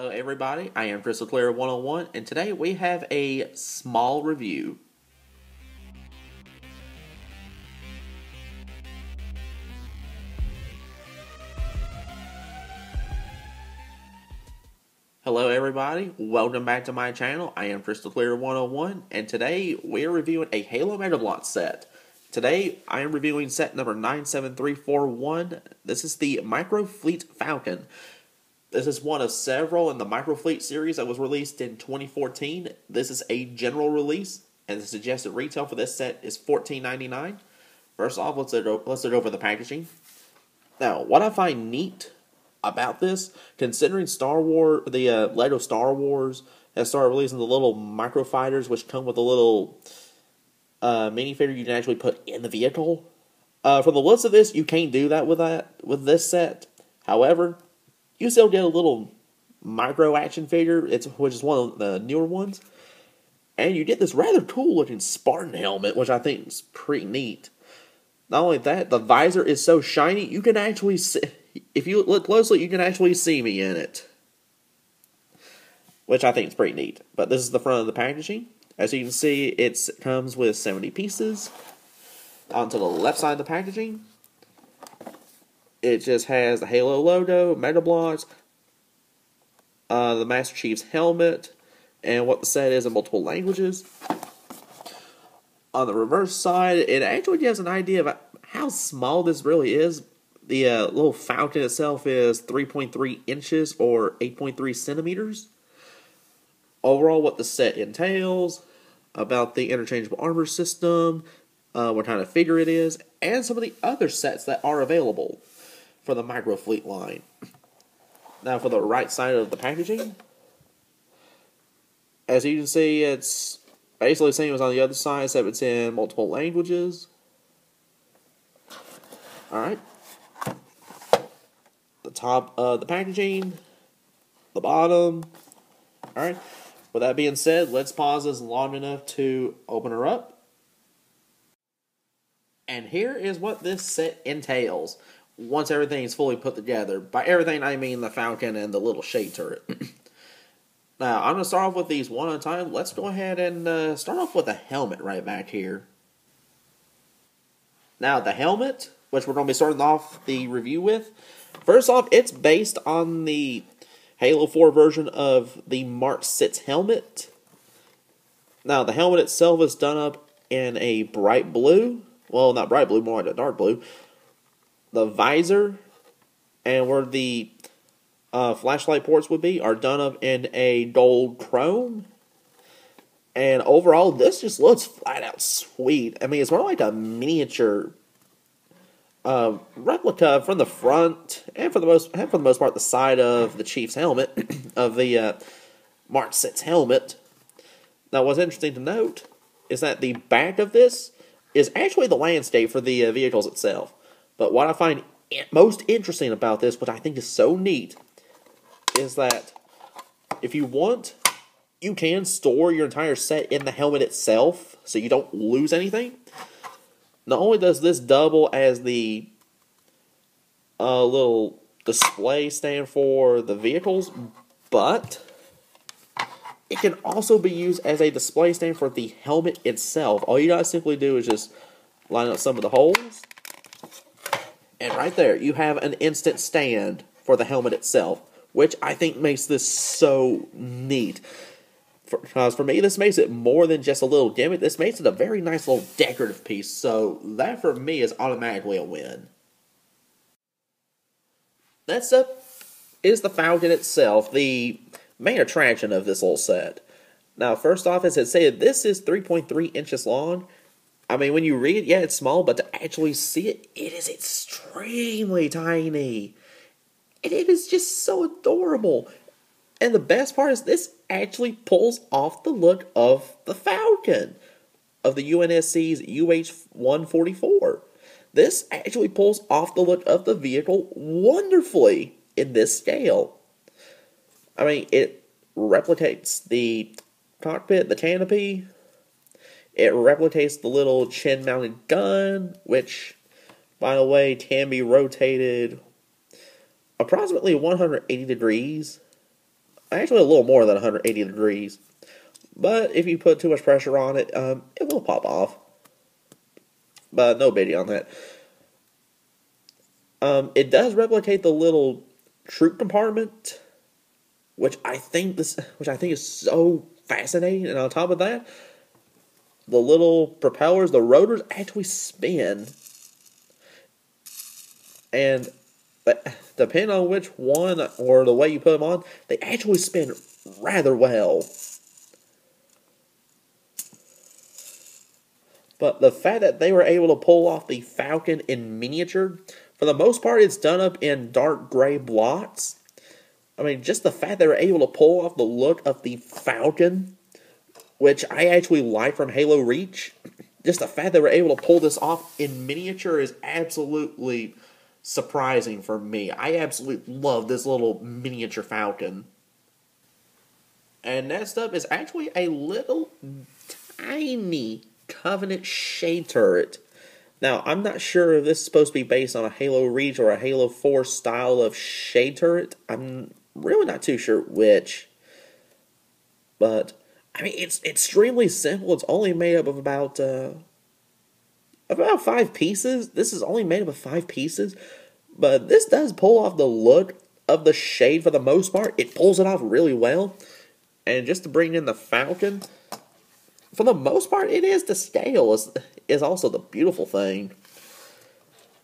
Hello everybody, I am Crystal Clear 101, and today we have a small review. Hello everybody, welcome back to my channel. I am Crystal Clear 101, and today we are reviewing a Halo Meta Bloks set. Today I am reviewing set number 97341. This is the Microfleet Falcon. This is one of several in the Microfleet series that was released in 2014. This is a general release, and the suggested retail for this set is $14.99. First off, let's look over the packaging. Now, what I find neat about this, considering the Lego Star Wars has started releasing the little microfighters, which come with a little minifigure you can actually put in the vehicle. For the looks of this, you can't do that with this set. However, you still get a little micro action figure, which is one of the newer ones. And you get this rather cool looking Spartan helmet, which I think is pretty neat. Not only that, the visor is so shiny, you can actually see, if you look closely, you can actually see me in it. Which I think is pretty neat. But this is the front of the packaging. As you can see, it comes with 70 pieces. Onto the left side of the packaging, it just has the Halo logo, Meta Bloks, the Master Chief's helmet, and what the set is in multiple languages. On the reverse side, it actually gives an idea of how small this really is. The little Falcon itself is 3.3 inches or 8.3 centimeters. Overall, what the set entails, about the interchangeable armor system, what kind of figure it is, and some of the other sets that are available for the Microfleet line. Now for the right side of the packaging, as you can see, it's basically the same as on the other side, except it's in multiple languages. Alright. The top of the packaging, the bottom. Alright. With that being said, let's pause this long enough to open her up. And here is what this set entails once everything is fully put together. By everything, I mean the Falcon and the little shade turret. Now, I'm going to start off with these one at a time. Let's go ahead and start off with the helmet right back here. Now, the helmet, which we're going to be starting off the review with, first off, it's based on the Halo 4 version of the Mark 6 helmet. Now, the helmet itself is done up in a bright blue. Well, not bright blue, more like a dark blue. The visor and where the flashlight ports would be are done up in a gold chrome. And overall, this just looks flat out sweet. I mean, it's more like a miniature replica from the front and for the most part the side of the Chief's helmet of the Mark 6 helmet. Now, what's interesting to note is that the back of this is actually the landscape for the vehicles itself. But what I find most interesting about this, which I think is so neat, is that if you want, you can store your entire set in the helmet itself, so you don't lose anything. Not only does this double as the little display stand for the vehicles, but it can also be used as a display stand for the helmet itself. All you gotta simply do is just line up some of the holes, and right there you have an instant stand for the helmet itself, which I think makes this so neat. Because for me, this makes it more than just a little gimmick. This makes it a very nice little decorative piece, so that for me is automatically a win. Next up is the Falcon itself, the main attraction of this little set. Now, first off, as it said, this is 3.3 inches long. I mean, when you read it, yeah, it's small, but to actually see it, it is extremely tiny. And it is just so adorable. And the best part is this actually pulls off the look of the Falcon, of the UNSC's UH-144. This actually pulls off the look of the vehicle wonderfully in this scale. I mean, it replicates the cockpit, the canopy. It replicates the little chin-mounted gun, which, by the way, can be rotated approximately 180 degrees. actually a little more than 180 degrees. But if you put too much pressure on it, it will pop off. But no biggie on that. It does replicate the little troop compartment, which I think is so fascinating. And on top of that, the little propellers, the rotors actually spin. And depending on which one or the way you put them on, they actually spin rather well. But the fact that they were able to pull off the Falcon in miniature, for the most part, it's done up in dark gray blocks. I mean, just the fact they were able to pull off the look of the Falcon, which I actually like from Halo Reach, just the fact they were able to pull this off in miniature is absolutely surprising for me. I absolutely love this little miniature Falcon. And next up is actually a little tiny Covenant shade turret. Now, I'm not sure if this is supposed to be based on a Halo Reach or a Halo 4 style of shade turret. I'm really not too sure which. But, I mean, it's extremely simple. It's only made up of about 5 pieces. This is only made up of 5 pieces. But this does pull off the look of the shade for the most part. It pulls it off really well. And just to bring in the Falcon, for the most part, it is to scale, is also the beautiful thing.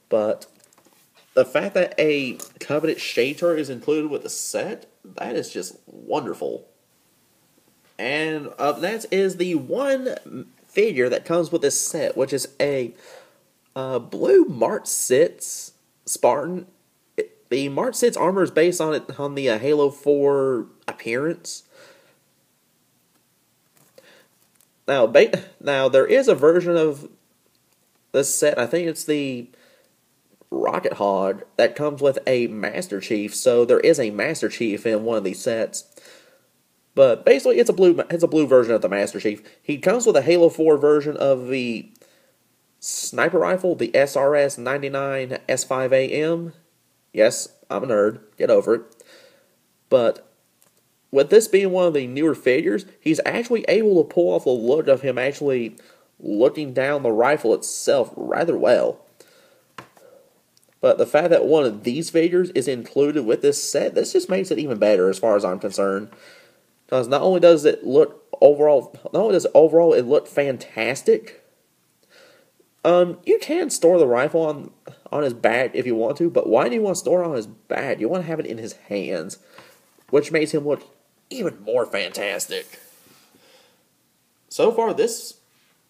But the fact that a Covenant shade turret is included with the set, that is just wonderful. And up next is the one figure that comes with this set, which is a blue Mark 6 Spartan. The Mark 6 armor is based on the Halo 4 appearance. Now, there is a version of this set, I think it's the Rocket Hog, that comes with a Master Chief. So there is a Master Chief in one of these sets. But basically, it's a blue version of the Master Chief. He comes with a Halo 4 version of the sniper rifle, the SRS-99 S5AM. Yes, I'm a nerd. Get over it. But with this being one of the newer figures, he's actually able to pull off the look of him actually looking down the rifle itself rather well. But the fact that one of these figures is included with this set, this just makes it even better as far as I'm concerned. Because not only does it overall it look fantastic. You can store the rifle on his back if you want to, but why do you want to store it on his back? You want to have it in his hands, which makes him look even more fantastic. So far, this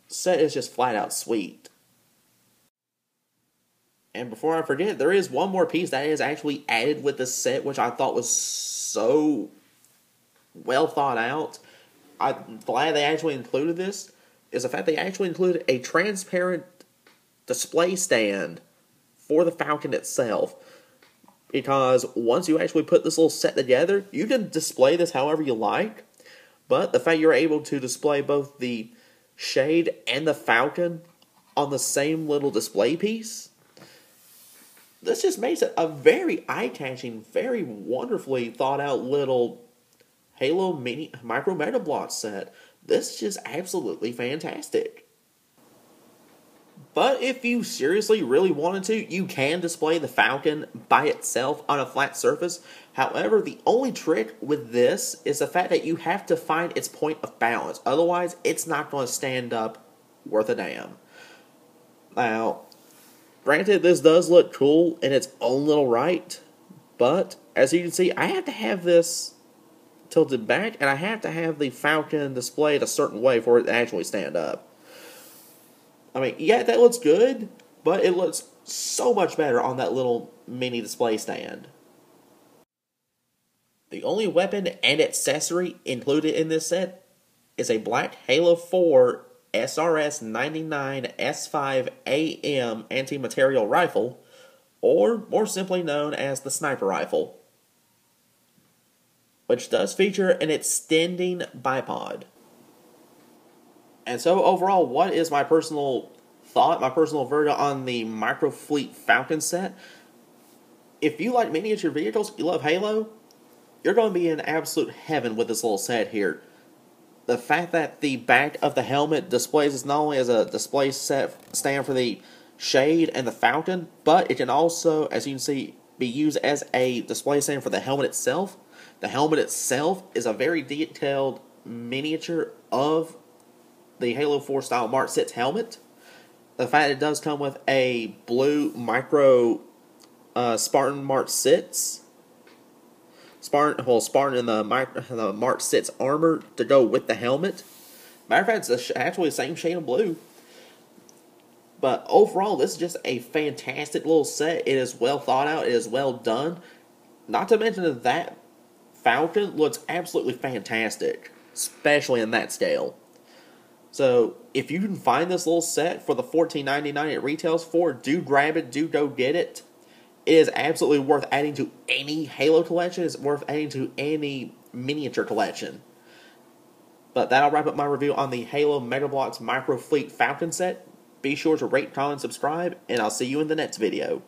set is just flat out sweet. And before I forget, there is one more piece that is actually added with this set, which I thought was so well thought out. I'm glad they actually included this, is the fact they actually included a transparent display stand for the Falcon itself. Because once you actually put this little set together, you can display this however you like. But the fact you're able to display both the shade and the Falcon on the same little display piece, this just makes it a very eye-catching, very wonderfully thought-out little Halo Micro Meta Bloks set. This is just absolutely fantastic. But if you seriously really wanted to, you can display the Falcon by itself on a flat surface. However, the only trick with this is the fact that you have to find its point of balance. Otherwise, it's not going to stand up worth a damn. Now, granted, this does look cool in its own little right. But, as you can see, I have to have this tilted back, and I have to have the Falcon displayed a certain way for it to actually stand up. I mean, yeah, that looks good, but it looks so much better on that little mini display stand. The only weapon and accessory included in this set is a black Halo 4 SRS-99 S5AM anti-material rifle, or more simply known as the sniper rifle, which does feature an extending bipod. And so overall, what is my personal thought, my personal verdict on the Micro Fleet Falcon set? If you like miniature vehicles, you love Halo, you're going to be in absolute heaven with this little set here. The fact that the back of the helmet displays this not only as a display stand for the shade and the fountain, but it can also, as you can see, be used as a display stand for the helmet itself. The helmet itself is a very detailed miniature of the Halo 4 style Mark 6 helmet. The fact it does come with a blue micro Spartan Mark 6. Spartan in the Mark 6 armor to go with the helmet. Matter of fact, it's actually the same shade of blue. But overall, this is just a fantastic little set. It is well thought out. It is well done. Not to mention that Falcon looks absolutely fantastic, especially in that scale. So, if you can find this little set for the $14.99 it retails for, do grab it, do go get it. It is absolutely worth adding to any Halo collection. It's worth adding to any miniature collection. But that'll wrap up my review on the Halo Mega Bloks Micro Fleet Falcon set. Be sure to rate, comment, and subscribe, and I'll see you in the next video.